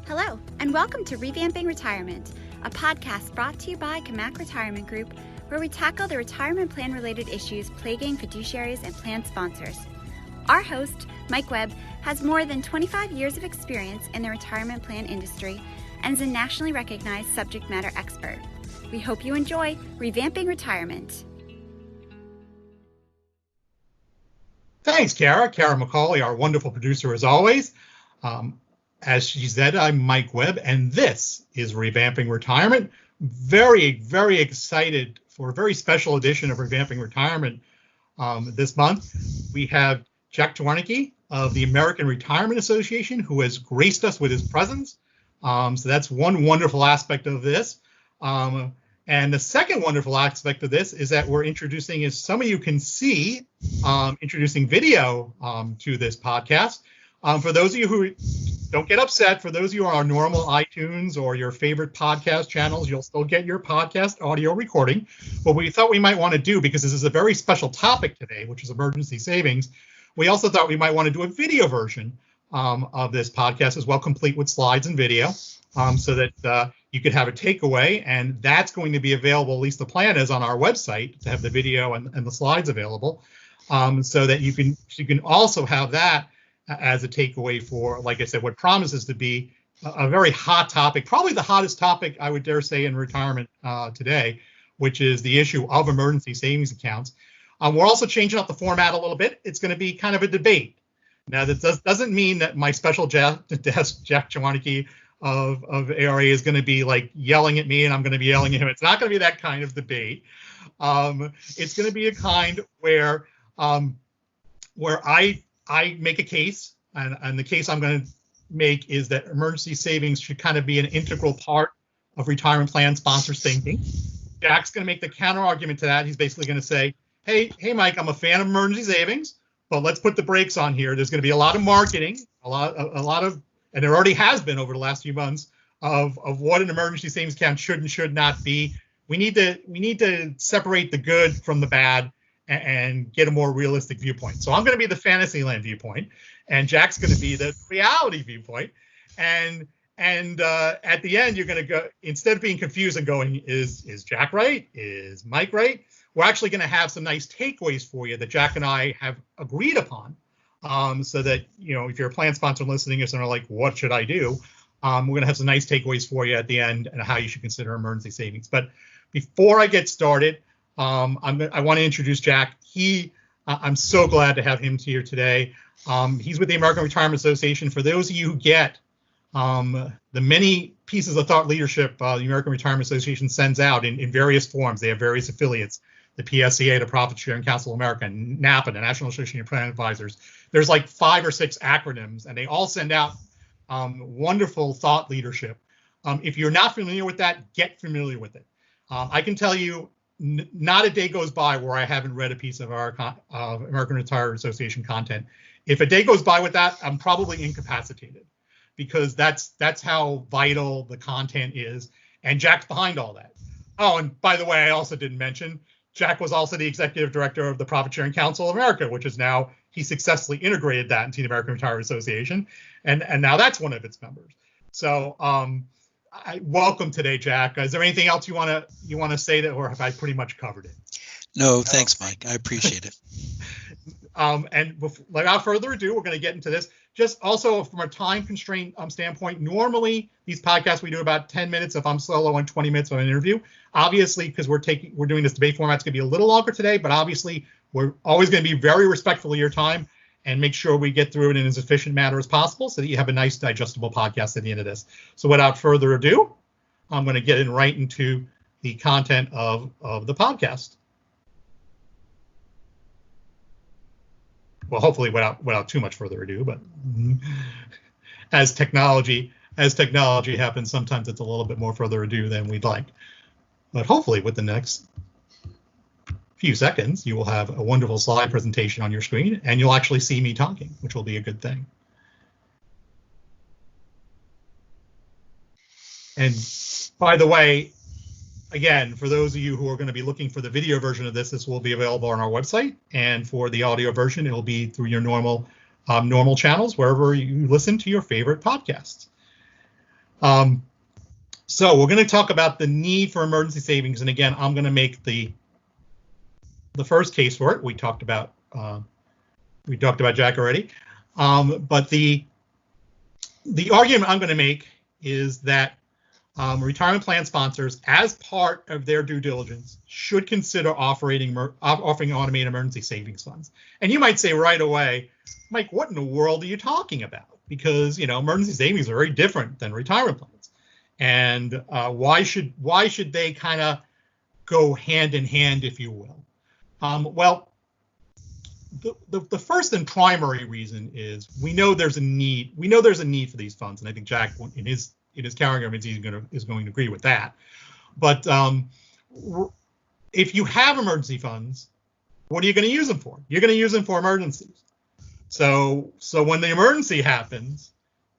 Hello, and welcome to Revamping Retirement, a podcast brought to you by Camac Retirement Group, where we tackle the retirement plan-related issues plaguing fiduciaries and plan sponsors. Our host, Mike Webb, has more than 25 years of experience in the retirement plan industry and is a nationally recognized subject matter expert. We hope you enjoy Revamping Retirement. Thanks, Kara. Kara McCauley, our wonderful producer as always. As she said, I'm Mike Webb, and this is Revamping Retirement. Very, very excited for a very special edition of Revamping Retirement this month. We have Jack Czwarnecki of the American Retirement Association, who has graced us with his presence. So that's one wonderful aspect of this. And the second wonderful aspect of this is that we're introducing, as some of you can see, introducing video to this podcast. For those of you who don't get upset, for those of you who are on normal iTunes or your favorite podcast channels, you'll still get your podcast audio recording. What we thought we might want to do, because this is a very special topic today, which is emergency savings, we also thought we might want to do a video version of this podcast as well, complete with slides and video, so that you could have a takeaway, and that's going to be available, at least the plan is, on our website to have the video and the slides available, so that you can also have that as a takeaway for, like I said, what promises to be a very hot topic, probably the hottest topic I would dare say in retirement today, which is the issue of emergency savings accounts. We're also changing up the format a little bit. It's going to be kind of a debate. Now, that doesn't mean that my special Jack Czwarnecki of ARA is going to be like yelling at me and I'm going to be yelling at him. It's not going to be that kind of debate. It's going to be a kind where I make a case, and the case I'm going to make is that emergency savings should kind of be an integral part of retirement plan sponsors' thinking. Jack's going to make the counter argument to that. He's basically going to say, hey, Mike, I'm a fan of emergency savings, but let's put the brakes on here. There's going to be a lot of marketing, a lot of, and there already has been over the last few months of what an emergency savings account should and should not be. We need to separate the good from the bad and get a more realistic viewpoint. So I'm going to be the Fantasyland viewpoint, and Jack's going to be the reality viewpoint. And at the end, you're going to go, instead of being confused and going, is Jack right? Is Mike right? We're actually going to have some nice takeaways for you that Jack and I have agreed upon, so that, you know, if you're a plan sponsor listening and are like, what should I do? We're going to have some nice takeaways for you at the end and how you should consider emergency savings. But before I get started, I want to introduce Jack. I'm so glad to have him here today. He's with the American Retirement Association. For those of you who get the many pieces of thought leadership the American Retirement Association sends out in various forms, they have various affiliates, the PSCA, the Profit Sharing Council of America, NAPA, the National Association of Plan Advisors. There's like 5 or 6 acronyms, and they all send out wonderful thought leadership. If you're not familiar with that, get familiar with it. I can tell you, not a day goes by where I haven't read a piece of our American Retirement Association content. If a day goes by with that, I'm probably incapacitated, because that's how vital the content is. And Jack's behind all that. Oh, and by the way, I also didn't mention, Jack was also the executive director of the Profit Sharing Council of America, which is now, he successfully integrated that into the American Retirement Association. And now that's one of its members. So, welcome today, Jack. Is there anything else you want to say, that, or have I pretty much covered it? No, thanks, Mike. I appreciate it. Without further ado, we're going to get into this. Just also from a time constraint standpoint, normally these podcasts we do about 10 minutes if I'm solo and 20 minutes of an interview. Obviously, because we're doing this debate format, it's going to be a little longer today, but obviously we're always going to be very respectful of your time and make sure we get through it in as efficient manner as possible so that you have a nice digestible podcast at the end of this. So without further ado, I'm going to get right into the content of the podcast. Well, hopefully without too much further ado, but as technology happens, sometimes it's a little bit more further ado than we'd like. But hopefully with the next few seconds, you will have a wonderful slide presentation on your screen, and you'll actually see me talking, which will be a good thing. And by the way, again, for those of you who are going to be looking for the video version of this will be available on our website. And for the audio version, it'll be through your normal channels, wherever you listen to your favorite podcasts. So we're going to talk about the need for emergency savings, and again, I'm going to make the first case for it. We talked about Jack already, but the argument I'm going to make is that retirement plan sponsors, as part of their due diligence, should consider offering automated emergency savings funds. And you might say right away, Mike, what in the world are you talking about? Because emergency savings are very different than retirement plans, and why should they kind of go hand in hand, if you will? Well, the first and primary reason is we know there's a need. We know there's a need for these funds, and I think Jack, in his counter arguments, is going to agree with that. But if you have emergency funds, what are you going to use them for? You're going to use them for emergencies. So when the emergency happens,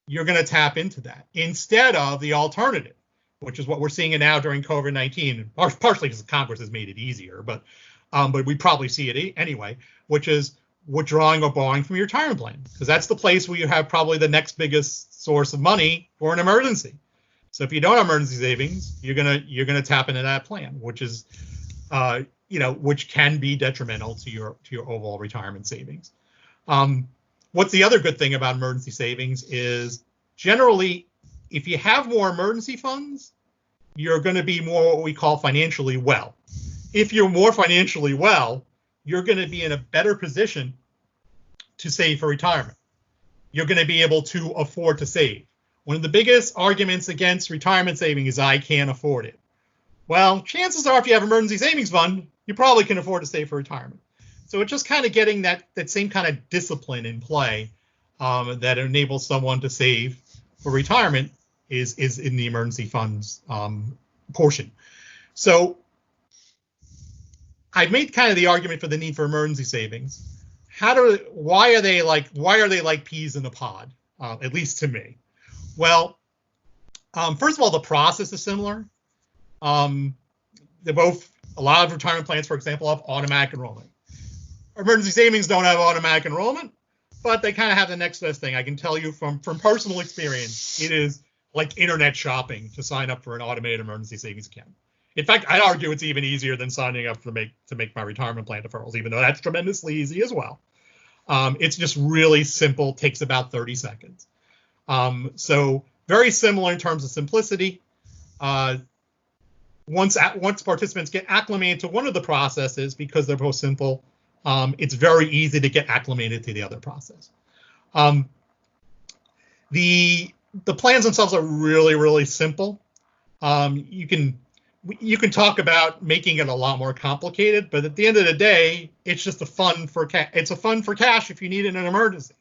you're going to tap into that instead of the alternative, which is what we're seeing now during COVID-19, partially because Congress has made it easier, but we probably see it anyway, which is withdrawing or borrowing from your retirement plan, because that's the place where you have probably the next biggest source of money for an emergency. So if you don't have emergency savings, you're gonna tap into that plan, which is which can be detrimental to your overall retirement savings. What's the other good thing about emergency savings is generally, if you have more emergency funds, you're going to be more what we call financially well. If you're more financially well, you're going to be in a better position to save for retirement. You're going to be able to afford to save. One of the biggest arguments against retirement saving is I can't afford it. Well, chances are if you have an emergency savings fund, you probably can afford to save for retirement. So it's just kind of getting that same kind of discipline in play that enables someone to save for retirement is in the emergency funds portion. So I've made kind of the argument for the need for emergency savings. Why are they like peas in a pod? At least to me. Well, first of all, the process is similar. A lot of retirement plans, for example, have automatic enrollment. Emergency savings don't have automatic enrollment, but they kind of have the next best thing. I can tell you from personal experience, it is like internet shopping to sign up for an automated emergency savings account. In fact, I'd argue it's even easier than signing up to make my retirement plan deferrals, even though that's tremendously easy as well. It's just really simple, takes about 30 seconds. So very similar in terms of simplicity. Once participants get acclimated to one of the processes, because they're both simple, it's very easy to get acclimated to the other process. The plans themselves are really, really simple. You can talk about making it a lot more complicated, but at the end of the day, it's just a fund for cash if you need it in an emergency.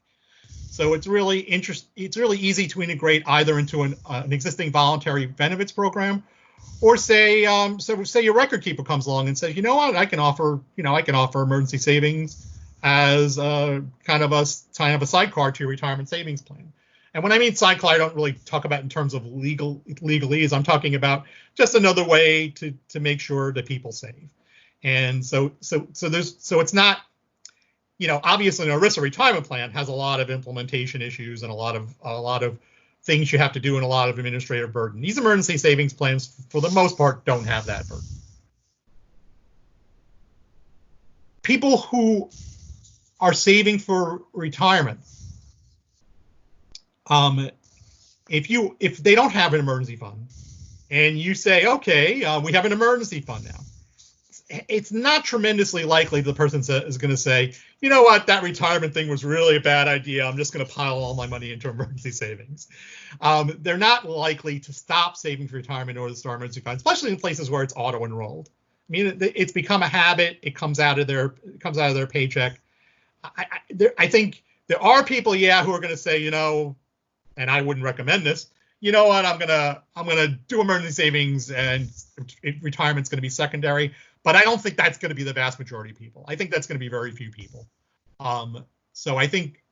So it's really easy to integrate either into an existing voluntary benefits program, or say your record keeper comes along and says, you know what, I can offer emergency savings as kind of a sidecar to your retirement savings plan. And when I mean sidecar, I don't really talk about in terms of legalese. I'm talking about just another way to make sure that people save. And so it's not, obviously an ERISA retirement plan has a lot of implementation issues and a lot of things you have to do and a lot of administrative burden. These emergency savings plans, for the most part, don't have that burden. People who are saving for retirement, if they don't have an emergency fund, and you say, okay, we have an emergency fund now, it's not tremendously likely the person is going to say, you know what, that retirement thing was really a bad idea. I'm just going to pile all my money into emergency savings. They're not likely to stop saving for retirement or to start emergency funds, especially in places where it's auto-enrolled. I mean, it's become a habit. It comes out of their paycheck. I think there are people, who are going to say, and I wouldn't recommend this. You know what? I'm gonna do emergency savings, and retirement's going to be secondary. But I don't think that's going to be the vast majority of people. I think that's going to be very few people. So I think,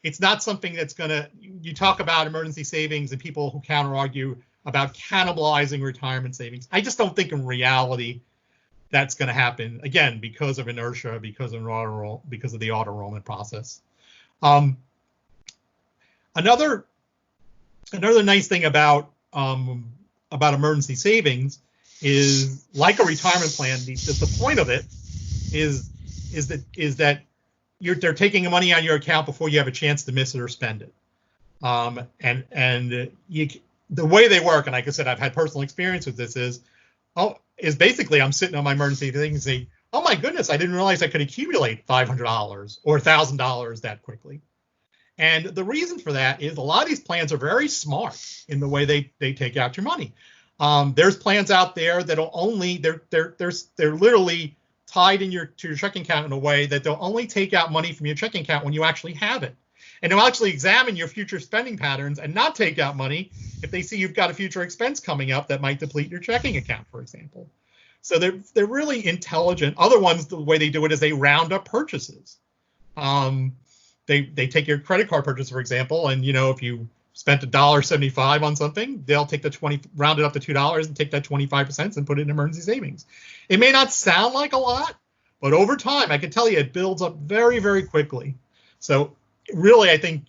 it's not something that's going to. You talk about emergency savings and people who counter argue about cannibalizing retirement savings. I just don't think in reality that's going to happen. Again, because of inertia, because of the auto enrollment process. Another Another nice thing about emergency savings is, like a retirement plan, the point of it is that they're taking money out of your account before you have a chance to miss it or spend it. The way they work, and like I said, I've had personal experience with this, is basically I'm sitting on my emergency thing and saying, oh my goodness, I didn't realize I could accumulate $500 or $1,000 that quickly. And the reason for that is a lot of these plans are very smart in the way they take out your money. There's plans out there that'll only they're literally tied to your checking account in a way that they'll only take out money from your checking account when you actually have it. And they'll actually examine your future spending patterns and not take out money if they see you've got a future expense coming up that might deplete your checking account, for example. So they're really intelligent. Other ones, the way they do it is they round up purchases. They take your credit card purchase, for example, and if you spent $1.75 on something, they'll take round it up to $2 and take that 25% and put it in emergency savings. It may not sound like a lot, but over time, I can tell you it builds up very, very quickly. So really, I think,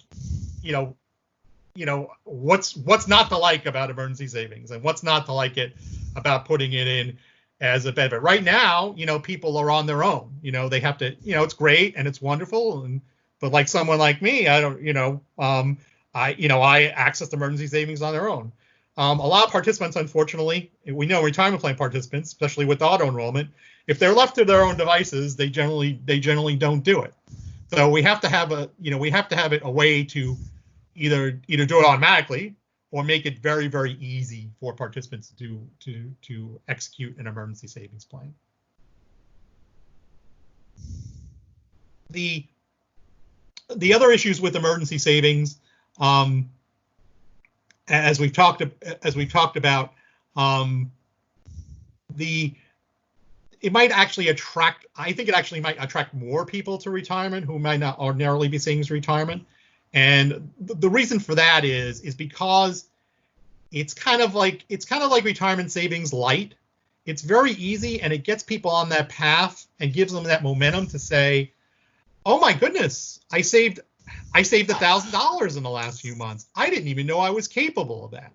what's not to like about emergency savings, and what's not to like it about putting it in as a benefit. Right now, people are on their own. They have to, it's great and it's wonderful, but like someone like me, I don't, I access emergency savings on their own. A lot of participants, unfortunately, we know retirement plan participants, especially with auto enrollment, if they're left to their own devices, they generally don't do it. So we have to have a way to either do it automatically or make it very, very easy for participants to execute an emergency savings plan. The other issues with emergency savings, as we've talked about, it might actually attract. I think it actually might attract more people to retirement who might not ordinarily be saving to retirement. And the reason for that is because it's kind of like retirement savings light. It's very easy, and it gets people on that path and gives them that momentum to say, "Oh my goodness, I saved $1,000 in the last few months. I didn't even know I was capable of that."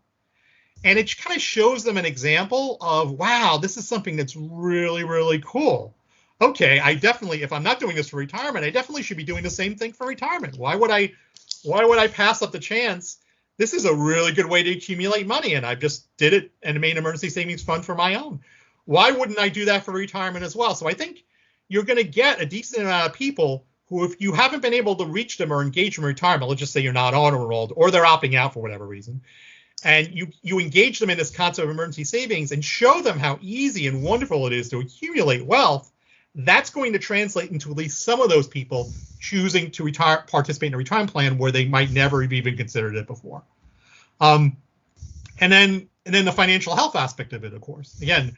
And it kind of shows them an example of, wow, this is something that's really, really cool. Okay, if I'm not doing this for retirement, I definitely should be doing the same thing for retirement. Why would I pass up the chance? This is a really good way to accumulate money, and I just did it and made an emergency savings fund for my own. Why wouldn't I do that for retirement as well? So I think you're going to get a decent amount of people who, if you haven't been able to reach them or engage them in retirement, let's just say you're not auto-enrolled or they're opting out for whatever reason, and you engage them in this concept of emergency savings and show them how easy and wonderful it is to accumulate wealth, that's going to translate into at least some of those people choosing to participate in a retirement plan where they might never have even considered it before. And then the financial health aspect of it, of course. Again,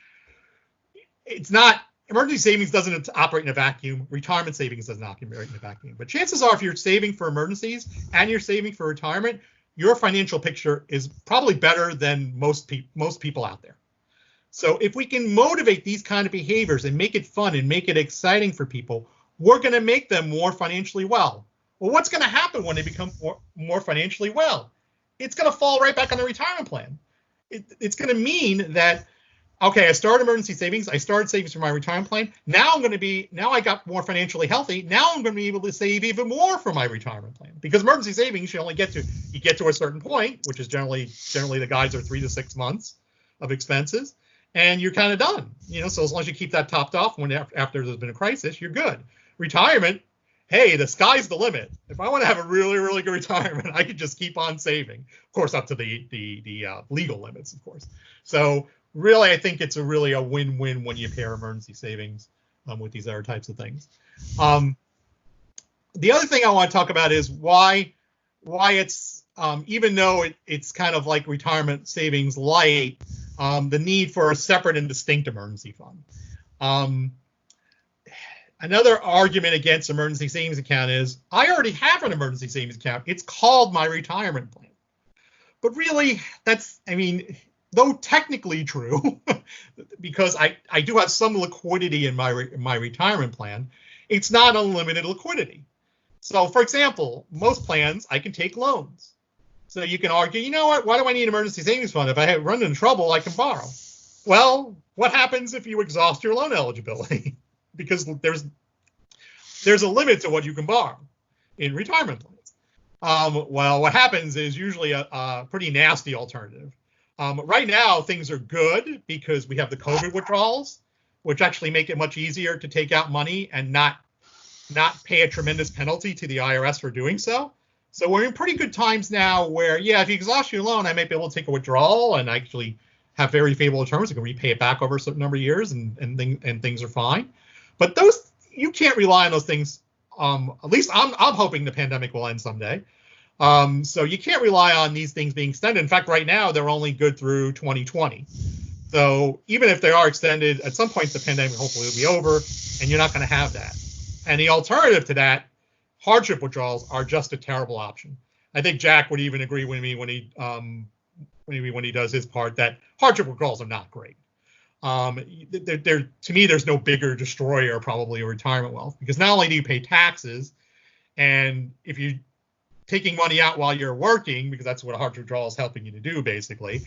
emergency savings doesn't operate in a vacuum. Retirement savings doesn't operate in a vacuum. But chances are, if you're saving for emergencies and you're saving for retirement, your financial picture is probably better than most people out there. So if we can motivate these kind of behaviors and make it fun and make it exciting for people, we're going to make them more financially well. Well, what's going to happen when they become more financially well? It's going to fall right back on the retirement plan. It's going to mean that, okay, I started emergency savings. I started savings for my retirement plan. Now I got more financially healthy. Now I'm going to be able to save even more for my retirement plan, because emergency savings, you get to a certain point, which is generally the guides are 3 to 6 months of expenses, and you're kind of done. So as long as you keep that topped off after there's been a crisis, you're good. Retirement, hey, the sky's the limit. If I want to have a really, really good retirement, I could just keep on saving, of course, up to the legal limits, of course. So really, I think it's a win-win when you pair emergency savings with these other types of things. The other thing I want to talk about is why it's, even though it's kind of like retirement savings light, the need for a separate and distinct emergency fund. Another argument against emergency savings account is, I already have an emergency savings account. It's called my retirement plan. But really, though technically true, because I do have some liquidity in my retirement plan, it's not unlimited liquidity. So, for example, most plans, I can take loans. So you can argue, you know what? Why do I need an emergency savings fund? If I run into trouble, I can borrow. Well, what happens if you exhaust your loan eligibility? Because there's a limit to what you can borrow in retirement plans. Well, what happens is usually a pretty nasty alternative. Right now, things are good because we have the COVID withdrawals, which actually make it much easier to take out money and not pay a tremendous penalty to the IRS for doing so. So we're in pretty good times now where, yeah, if you exhaust your loan, I might be able to take a withdrawal and actually have very favorable terms. I can repay it back over a certain number of years and things are fine. But you can't rely on those things. At least I'm hoping the pandemic will end someday. So you can't rely on these things being extended. In fact, right now, they're only good through 2020. So even if they are extended, at some point, the pandemic hopefully will be over and you're not going to have that. And the alternative to that, hardship withdrawals are just a terrible option. I think Jack would even agree with me when he does his part that hardship withdrawals are not great. To me, there's no bigger destroyer probably of retirement wealth, because not only do you pay taxes, and if you're taking money out while you're working, because that's what a hardship withdrawal is helping you to do, basically,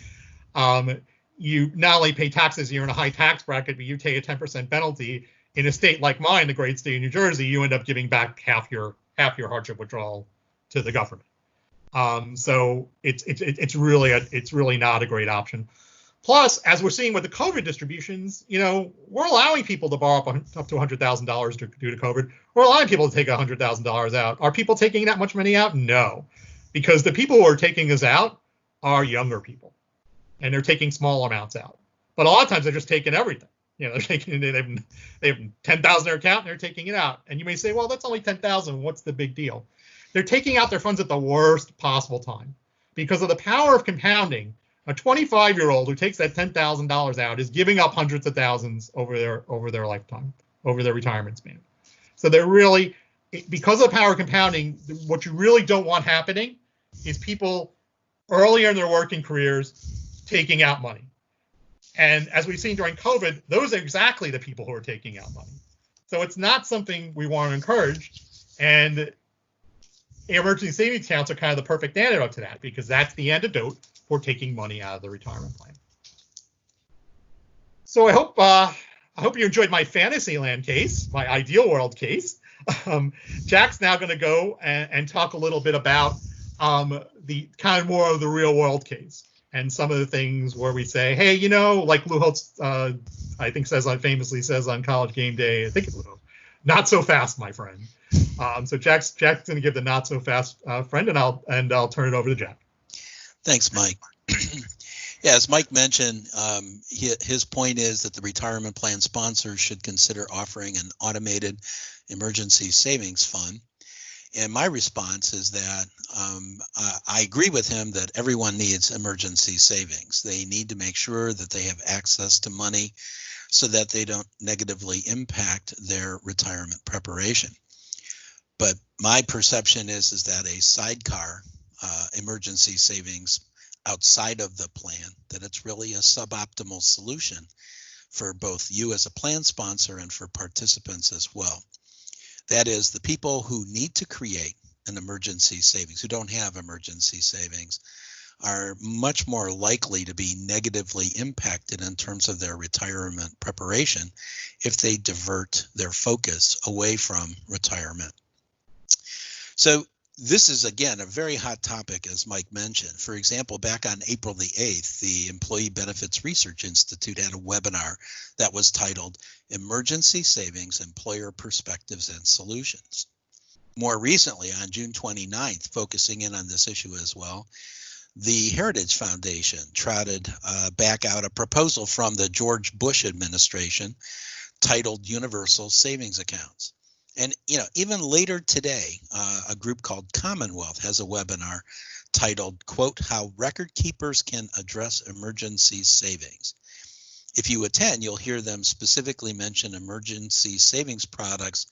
you not only pay taxes, you're in a high tax bracket, but you take a 10% penalty. In a state like mine, the great state of New Jersey, you end up giving back half your hardship withdrawal to the government. So it's really not a great option. Plus, as we're seeing with the COVID distributions, we're allowing people to borrow up to $100,000 due to COVID. We're allowing people to take $100,000 out. Are people taking that much money out? No, because the people who are taking this out are younger people, and they're taking small amounts out. But a lot of times they're just taking everything. They're taking they have 10,000 in their account and they're taking it out. And you may say, well, that's only 10,000. What's the big deal? They're taking out their funds at the worst possible time because of the power of compounding. A 25-year-old who takes that $10,000 out is giving up hundreds of thousands over their lifetime, over their retirement span. So they're really, because of the power of compounding, what you really don't want happening is people earlier in their working careers taking out money. And as we've seen during COVID, those are exactly the people who are taking out money. So it's not something we want to encourage. And emergency savings accounts are kind of the perfect antidote to that, because that's the antidote for taking money out of the retirement plan. So I hope you enjoyed my Fantasyland case, my ideal world case. Jack's now going to go and talk a little bit about the kind of more of the real world case. And some of the things where we say, hey, like Lou Holtz, I think famously says on College Game Day, I think it's Lou Holtz, not so fast, my friend. So Jack's going to give the not so fast friend, and I'll turn it over to Jack. Thanks, Mike. Yeah, as Mike mentioned, his point is that the retirement plan sponsors should consider offering an automated emergency savings fund. And my response is that I agree with him that everyone needs emergency savings. They need to make sure that they have access to money so that they don't negatively impact their retirement preparation. But my perception is that a sidecar emergency savings outside of the plan, that it's really a suboptimal solution for both you as a plan sponsor and for participants as well. That is, the people who need to create an emergency savings, who don't have emergency savings, are much more likely to be negatively impacted in terms of their retirement preparation if they divert their focus away from retirement. So this is, again, a very hot topic, as Mike mentioned. For example, back on April the 8th, the Employee Benefits Research Institute had a webinar that was titled Emergency Savings, Employer Perspectives and Solutions. More recently, on June 29th, focusing in on this issue as well, the Heritage Foundation trotted back out a proposal from the George Bush administration titled Universal Savings Accounts. And, even later today, a group called Commonwealth has a webinar titled, quote, How Record Keepers Can Address Emergency Savings. If you attend, you'll hear them specifically mention emergency savings products,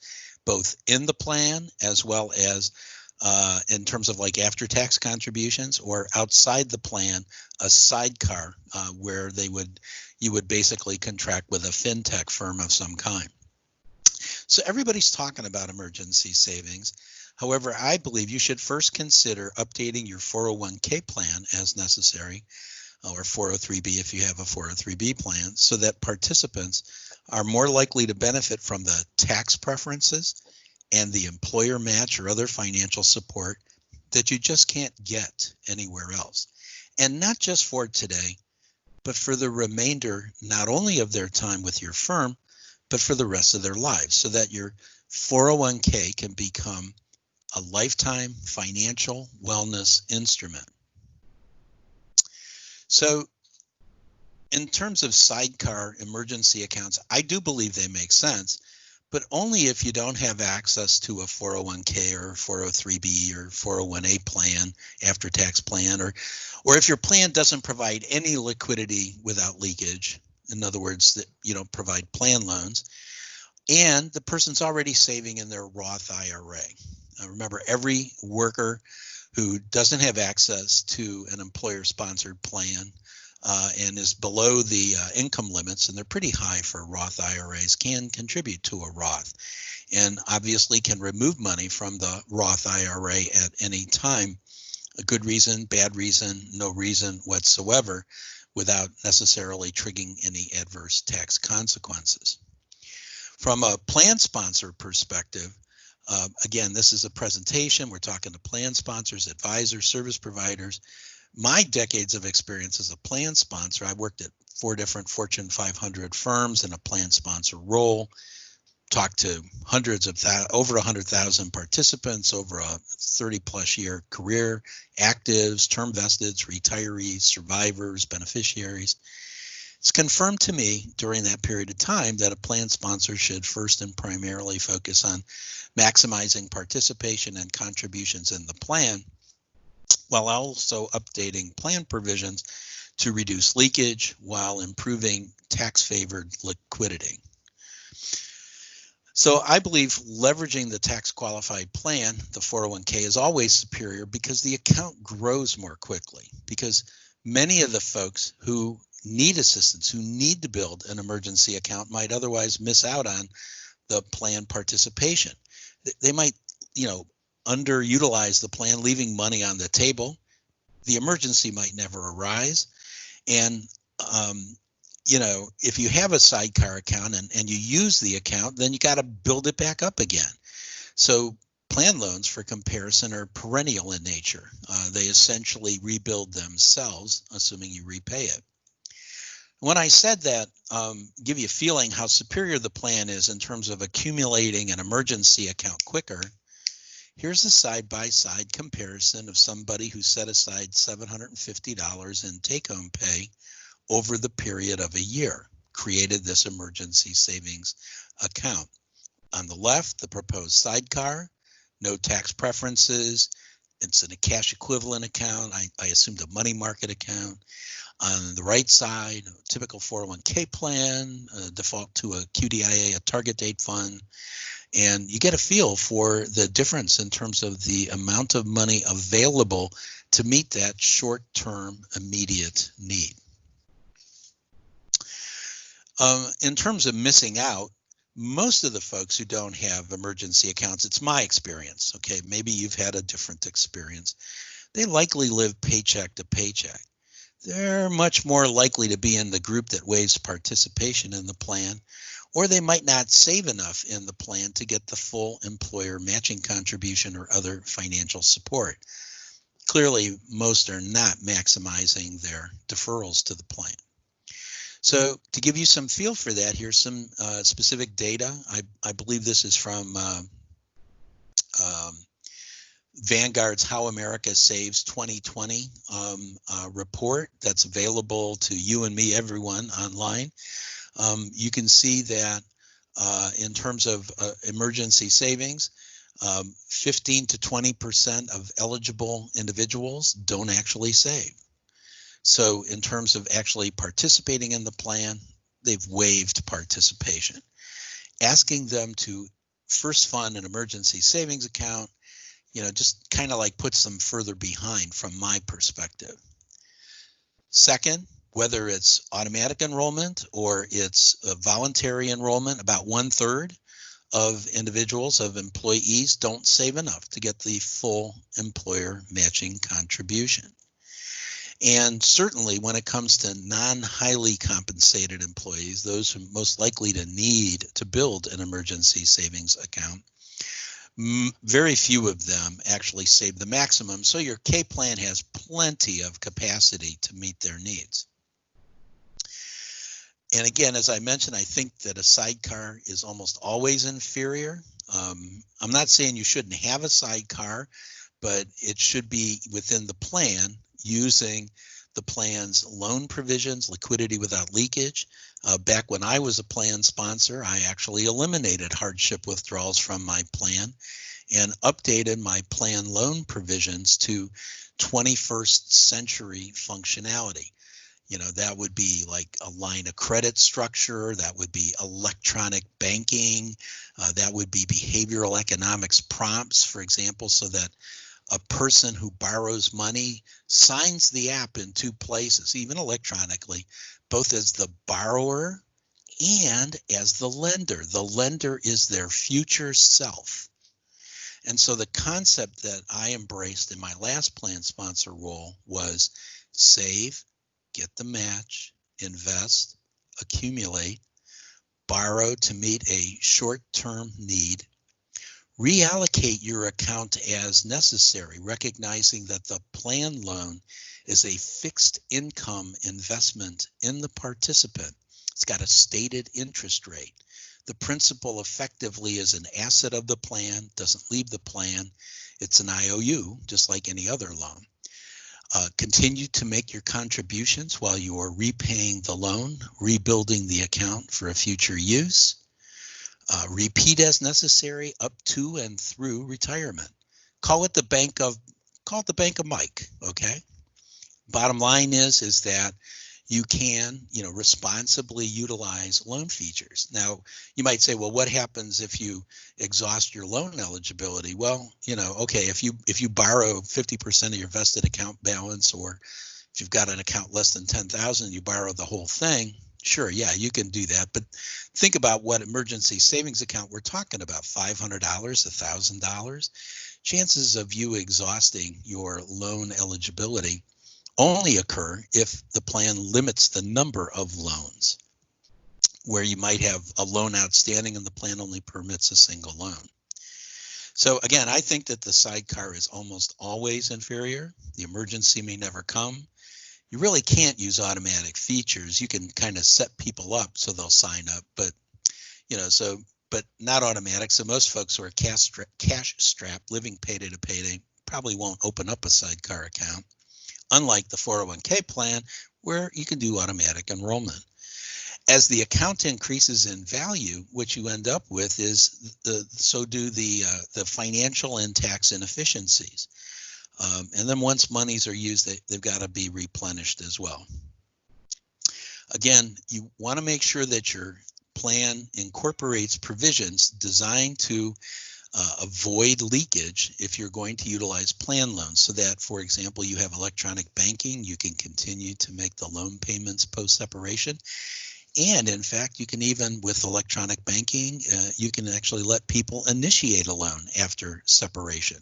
both in the plan as well as in terms of like after-tax contributions, or outside the plan, a sidecar where you would basically contract with a fintech firm of some kind. So everybody's talking about emergency savings. However, I believe you should first consider updating your 401k plan as necessary, or 403b if you have a 403b plan, so that participants are more likely to benefit from the tax preferences and the employer match or other financial support that you just can't get anywhere else. And not just for today, but for the remainder, not only of their time with your firm, but for the rest of their lives, so that your 401k can become a lifetime financial wellness instrument. So in terms of sidecar emergency accounts, I do believe they make sense, but only if you don't have access to a 401k or 403b or 401a plan, after-tax plan, or if your plan doesn't provide any liquidity without leakage. In other words, that you don't provide plan loans, and the person's already saving in their Roth IRA. Remember, every worker who doesn't have access to an employer-sponsored plan and is below the income limits, and they're pretty high for Roth IRAs, can contribute to a Roth, and obviously can remove money from the Roth IRA at any time. A good reason, bad reason, no reason whatsoever, without necessarily triggering any adverse tax consequences. From a plan sponsor perspective, again, this is a presentation. We're talking to plan sponsors, advisors, service providers. My decades of experience as a plan sponsor, I worked at 4 different Fortune 500 firms in a plan sponsor role, talked to hundreds of over 100,000 participants over a 30-plus year career, actives, term vesteds, retirees, survivors, beneficiaries. It's confirmed to me during that period of time that a plan sponsor should first and primarily focus on maximizing participation and contributions in the plan, while also updating plan provisions to reduce leakage while improving tax-favored liquidity. So I believe leveraging the tax-qualified plan, the 401k, is always superior because the account grows more quickly, because many of the folks who need assistance, who need to build an emergency account, might otherwise miss out on the plan participation. They might, underutilize the plan, leaving money on the table. The emergency might never arise. And, if you have a sidecar account and you use the account, then you got to build it back up again. So plan loans, for comparison, are perennial in nature. They essentially rebuild themselves, assuming you repay it. When I said that, give you a feeling how superior the plan is in terms of accumulating an emergency account quicker, here's a side-by-side comparison of somebody who set aside $750 in take-home pay over the period of a year, created this emergency savings account. On the left, the proposed sidecar, no tax preferences. It's in a cash equivalent account. I assumed a money market account. On the right side, a typical 401k plan, default to a QDIA, a target date fund. And you get a feel for the difference in terms of the amount of money available to meet that short-term immediate need. In terms of missing out, most of the folks who don't have emergency accounts, it's my experience, okay, maybe you've had a different experience, they likely live paycheck to paycheck. They're much more likely to be in the group that waives participation in the plan, or they might not save enough in the plan to get the full employer matching contribution or other financial support. Clearly, most are not maximizing their deferrals to the plan. So to give you some feel for that, here's some specific data. I believe this is from Vanguard's How America Saves 2020 report that's available to you and me, everyone, online. You can see that in terms of emergency savings, 15 to 20% of eligible individuals don't actually save. So in terms of actually participating in the plan, they've waived participation. Asking them to first fund an emergency savings account, just kind of like puts them further behind from my perspective. Second, whether it's automatic enrollment or it's a voluntary enrollment, about 1/3 of individuals, of employees, don't save enough to get the full employer matching contribution. And certainly when it comes to non-highly compensated employees, those who are most likely to need to build an emergency savings account, very few of them actually save the maximum. So your K plan has plenty of capacity to meet their needs. And again, as I mentioned, I think that a sidecar is almost always inferior. I'm not saying you shouldn't have a sidecar, but it should be within the plan using the plan's loan provisions, liquidity without leakage. Back when I was a plan sponsor, I actually eliminated hardship withdrawals from my plan and updated my plan loan provisions to 21st century functionality. You know, that would be like a line of credit structure, that would be electronic banking, that would be behavioral economics prompts, for example, so that a person who borrows money signs the app in two places, even electronically, both as the borrower and as the lender. The lender is their future self. And so the concept that I embraced in my last plan sponsor role was save, get the match, invest, accumulate, borrow to meet a short-term need, reallocate your account as necessary, recognizing that the plan loan is a fixed income investment in the participant. It's got a stated interest rate. The principal effectively is an asset of the plan, doesn't leave the plan. It's an IOU, just like any other loan. Continue to make your contributions while you are repaying the loan, rebuilding the account for a future use. Repeat as necessary up to and through retirement. Call it the bank of Mike. Okay. Bottom line is that you can, responsibly utilize loan features. Now, you might say, well, what happens if you exhaust your loan eligibility? Well, okay, if you borrow 50% of your vested account balance, or if you've got an account less than 10,000, you borrow the whole thing. Sure, yeah, you can do that. But think about what emergency savings account we're talking about, $500, $1,000. Chances of you exhausting your loan eligibility only occur if the plan limits the number of loans, where you might have a loan outstanding and the plan only permits a single loan. So again, I think that the sidecar is almost always inferior. The emergency may never come. You really can't use automatic features. You can kind of set people up so they'll sign up, but not automatic. So most folks who are cash strapped, living payday to payday, probably won't open up a sidecar account. Unlike the 401k plan, where you can do automatic enrollment. As the account increases in value, what you end up with is so do the financial and tax inefficiencies. And then once monies are used, they've got to be replenished as well. Again, you want to make sure that your plan incorporates provisions designed to avoid leakage if you're going to utilize plan loans, so that, for example, you have electronic banking, you can continue to make the loan payments post-separation. And in fact, you can even, with electronic banking, you can actually let people initiate a loan after separation.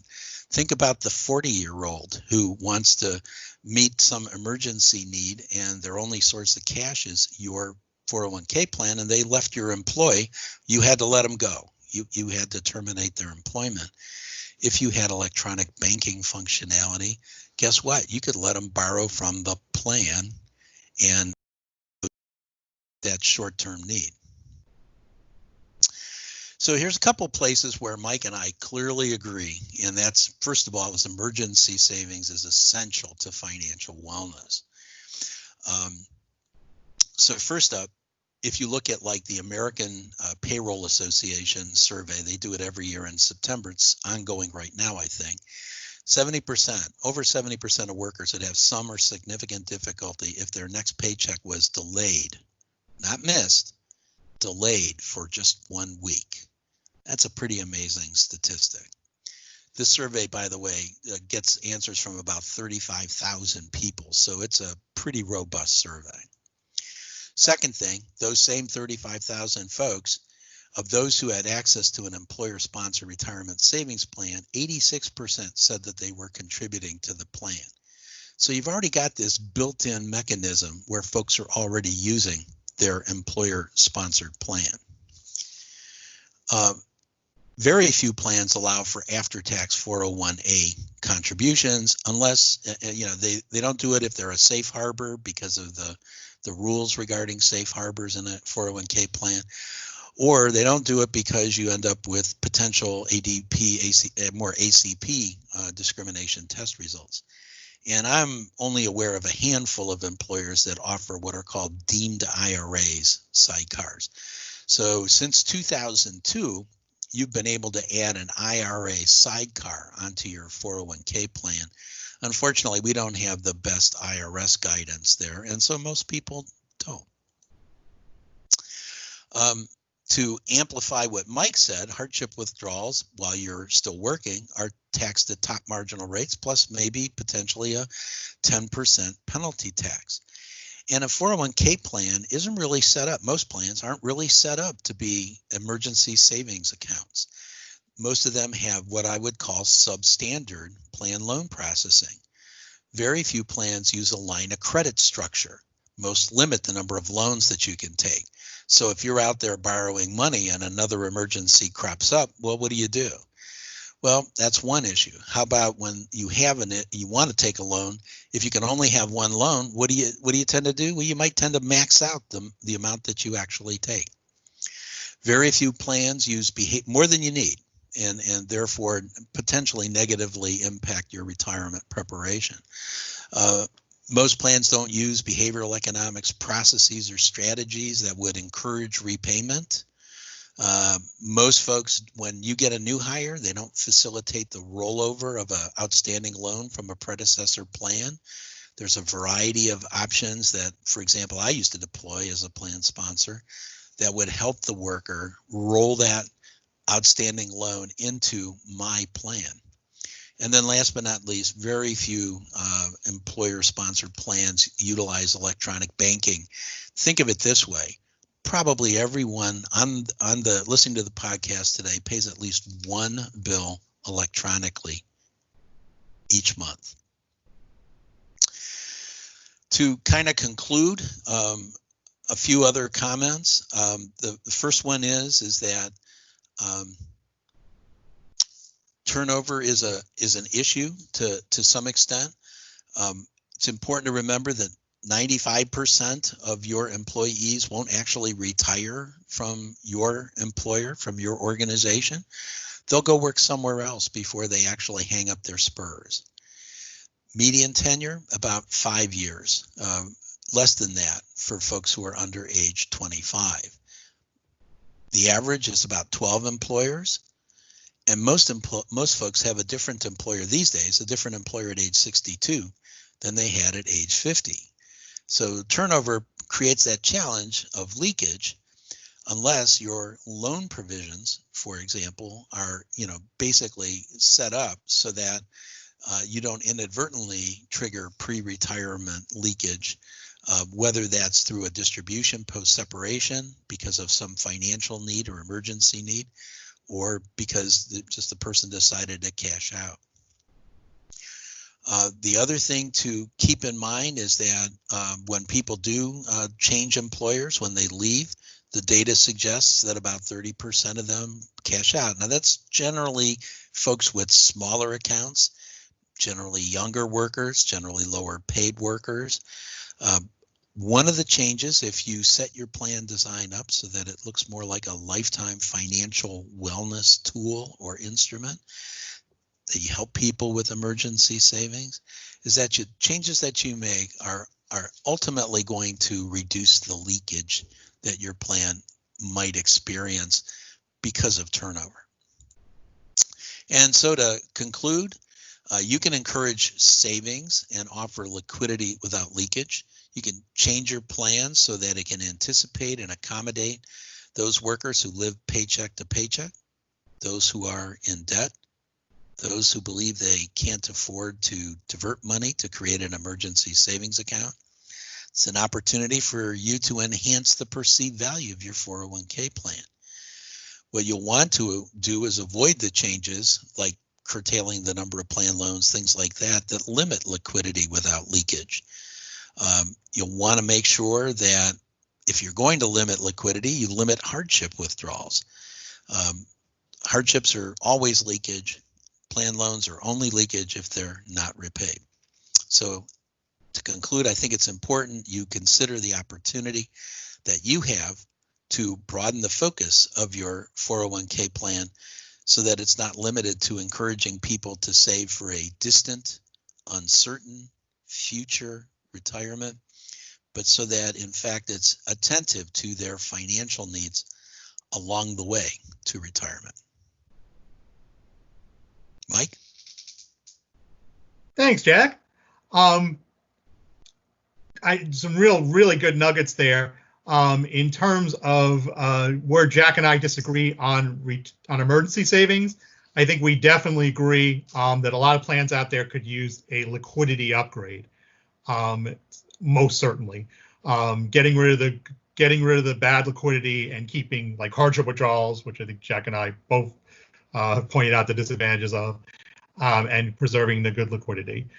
Think about the 40-year-old who wants to meet some emergency need and their only source of cash is your 401k plan, and they left your employee. You had to let them go. You had to terminate their employment. If you had electronic banking functionality, guess what? You could let them borrow from the plan and that short-term need. So here's a couple places where Mike and I clearly agree, and that's, first of all, is emergency savings is essential to financial wellness. So first up, if you look at like the American Payroll Association survey, they do it every year in September. It's ongoing right now, I think. 70%, over 70% of workers would have some or significant difficulty if their next paycheck was delayed, not missed, delayed for just 1 week. That's a pretty amazing statistic. This survey, by the way, gets answers from about 35,000 people, so it's a pretty robust survey. Second thing, those same 35,000 folks Of those who had access to an employer-sponsored retirement savings plan, 86% said that they were contributing to the plan. So you've already got this built-in mechanism where folks are already using their employer-sponsored plan. Very few plans allow for after-tax 401A contributions unless, they don't do it if they're a safe harbor because of the rules regarding safe harbors in a 401k plan, or they don't do it because you end up with potential more ACP discrimination test results. And I'm only aware of a handful of employers that offer what are called deemed IRAs, sidecars. So since 2002, you've been able to add an IRA sidecar onto your 401k plan. Unfortunately, we don't have the best IRS guidance there, and so most people don't. To amplify what Mike said, hardship withdrawals while you're still working are taxed at top marginal rates, plus maybe potentially a 10% penalty tax. And a 401k plan isn't really set up. Most plans aren't really set up to be emergency savings accounts. Most of them have what I would call substandard plan loan processing. Very few plans use a line of credit structure. Most limit the number of loans that you can take. So if you're out there borrowing money and another emergency crops up, well, what do you do? Well, that's one issue. How about when you want to take a loan? If you can only have one loan, what do you tend to do? Well, you might tend to max out the amount that you actually take. Very few plans use more than you need, and therefore potentially negatively impact your retirement preparation. Most plans don't use behavioral economics processes or strategies that would encourage repayment. Most folks, when you get a new hire, they don't facilitate the rollover of an outstanding loan from a predecessor plan. There's a variety of options that, for example, I used to deploy as a plan sponsor that would help the worker roll that outstanding loan into my plan. And then last but not least, very few employer-sponsored plans utilize electronic banking. Think of it this way. Probably everyone on the listening to the podcast today pays at least one bill electronically each month. To kind of conclude, a few other comments. The first one is that turnover is an issue to some extent. It's important to remember that 95% of your employees won't actually retire from your employer, from your organization. They'll go work somewhere else before they actually hang up their spurs. Median tenure, about 5 years, less than that for folks who are under age 25. The average is about 12 employers. And most folks have a different employer these days, a different employer at age 62 than they had at age 50. So turnover creates that challenge of leakage unless your loan provisions, for example, are basically set up so that you don't inadvertently trigger pre-retirement leakage, whether that's through a distribution post-separation because of some financial need or emergency need, or because just the person decided to cash out. The other thing to keep in mind is that when people do change employers, when they leave, the data suggests that about 30% of them cash out. Now that's generally folks with smaller accounts, generally younger workers, generally lower paid workers. One of the changes, if you set your plan design up so that it looks more like a lifetime financial wellness tool or instrument that you help people with emergency savings, is that changes that you make are ultimately going to reduce the leakage that your plan might experience because of turnover. And so to conclude, you can encourage savings and offer liquidity without leakage. You can change your plan so that it can anticipate and accommodate those workers who live paycheck to paycheck, those who are in debt, those who believe they can't afford to divert money to create an emergency savings account. It's an opportunity for you to enhance the perceived value of your 401k plan. What you'll want to do is avoid the changes like curtailing the number of plan loans, things like that limit liquidity without leakage. You'll want to make sure that if you're going to limit liquidity, you limit hardship withdrawals. Hardships are always leakage. Plan loans are only leakage if they're not repaid. So to conclude, I think it's important you consider the opportunity that you have to broaden the focus of your 401k plan so that it's not limited to encouraging people to save for a distant, uncertain future retirement, but so that in fact it's attentive to their financial needs along the way to retirement. Mike? Thanks, Jack. Some really good nuggets there. In terms of where Jack and I disagree on emergency savings, I think we definitely agree that a lot of plans out there could use a liquidity upgrade. Most certainly, getting rid of the bad liquidity and keeping like hardship withdrawals, which I think Jack and I both pointed out the disadvantages of, and preserving the good liquidity.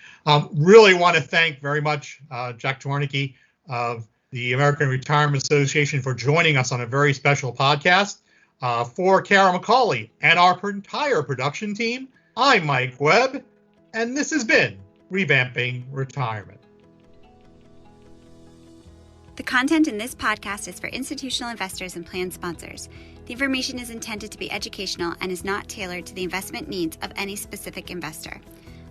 Really want to thank very much Jack Chornicki of the American Retirement Association for joining us on a very special podcast. For Kara McCauley and our entire production team, I'm Mike Webb, and this has been Revamping Retirement. The content in this podcast is for institutional investors and plan sponsors. The information is intended to be educational and is not tailored to the investment needs of any specific investor.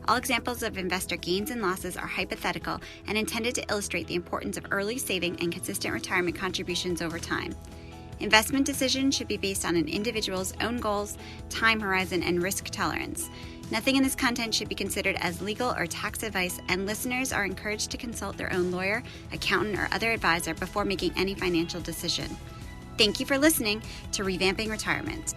All examples of investor gains and losses are hypothetical and intended to illustrate the importance of early saving and consistent retirement contributions over time. Investment decisions should be based on an individual's own goals, time horizon, and risk tolerance. Nothing in this content should be considered as legal or tax advice, and listeners are encouraged to consult their own lawyer, accountant, or other advisor before making any financial decision. Thank you for listening to Revamping Retirement.